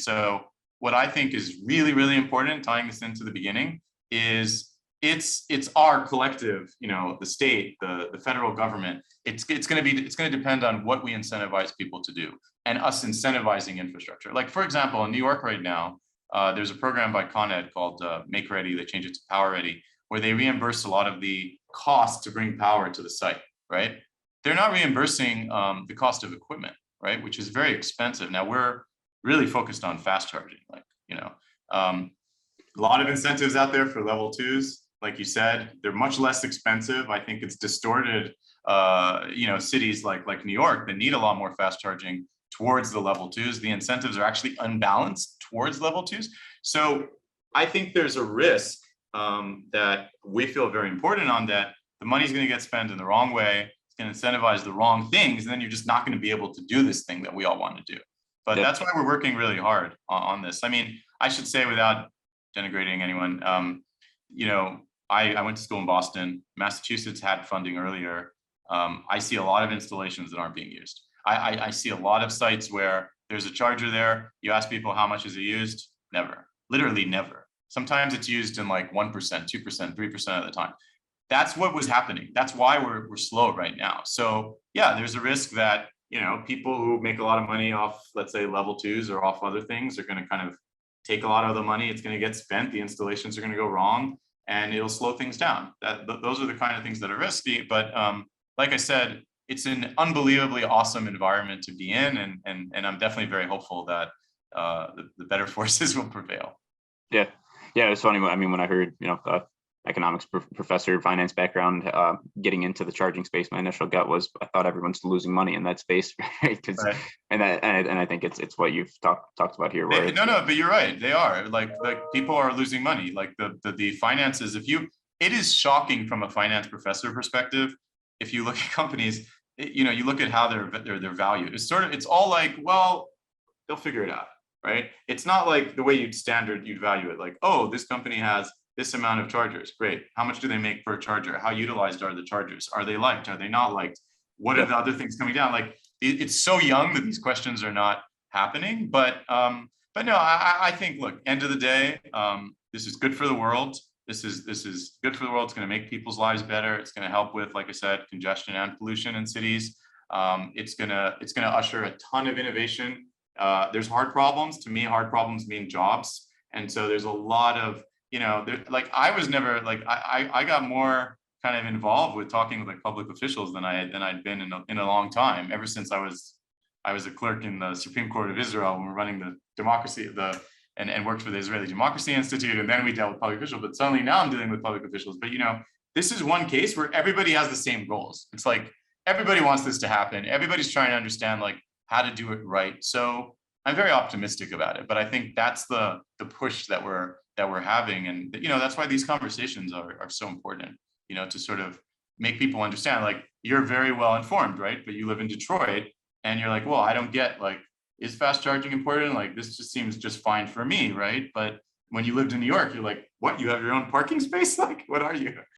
so what I think is really, really important, tying this into the beginning, is it's our collective, the state, the federal government. It's going to depend on what we incentivize people to do, and us incentivizing infrastructure. Like, for example, in New York right now, there's a program by Con Ed called Make Ready. They changed it to Power Ready, where they reimburse a lot of the costs to bring power to the site, right? They're not reimbursing the cost of equipment, right? Which is very expensive. Now we're really focused on fast charging, a lot of incentives out there for level twos. Like you said, they're much less expensive. I think it's distorted, cities like New York that need a lot more fast charging towards the level twos. The incentives are actually unbalanced towards level twos. So I think there's a risk that we feel very important on, that the money's going to get spent in the wrong way. It's going to incentivize the wrong things. And then you're just not going to be able to do this thing that we all want to do. But that's why we're working really hard on this. I mean, I should say, without denigrating anyone, I went to school in Boston. Massachusetts had funding earlier. I see a lot of installations that aren't being used. I see a lot of sites where there's a charger there. You ask people how much is it used? Never, literally never. Sometimes it's used in like 1%, 2%, 3% of the time. That's what was happening. That's why we're slow right now. So yeah, there's a risk that, people who make a lot of money off, let's say, level twos or off other things, are going to kind of take a lot of the money. It's going to get spent. The installations are going to go wrong, and it'll slow things down. Those are the kind of things that are risky. But like I said, it's an unbelievably awesome environment to be in, and I'm definitely very hopeful that the better forces will prevail. Yeah, it's funny. I mean, when I heard, economics professor, finance background, getting into the charging space, my initial gut was, I thought everyone's losing money in that space, right? Right. And I think it's what you've talked about here. Where but you're right. They are like people are losing money. Like the finances. It is shocking from a finance professor perspective. If you look at companies, you look at how they're valued. It's all like, well, they'll figure it out, right? It's not like the way you'd value it. Like, oh, this company has this amount of chargers. Great. How much do they make per charger? How utilized are the chargers? Are they liked? Are they not liked? What are the other things coming down? Like, it's so young that these questions are not happening. But no, I think, look, end of the day, this is good for the world. This is good for the world. It's going to make people's lives better. It's going to help with, like I said, congestion and pollution in cities. It's gonna usher a ton of innovation. There's hard problems. To me, hard problems mean jobs. And so there's a lot of, I was never like, I got more kind of involved with talking with like public officials than I'd been in a long time, ever since I was a clerk in the Supreme Court of Israel when we're running the democracy, and worked for the Israeli Democracy Institute. And then we dealt with public officials, but suddenly now I'm dealing with public officials. But this is one case where everybody has the same goals. It's like, everybody wants this to happen. Everybody's trying to understand like how to do it right. So I'm very optimistic about it, but I think that's the push that we're having. And, that's why these conversations are so important, to sort of make people understand, like, you're very well informed, right? But you live in Detroit and you're like, well, I don't get, like, is fast charging important? Like, this just seems just fine for me, right? But when you lived in New York, you're like, what? You have your own parking space? Like, what are you?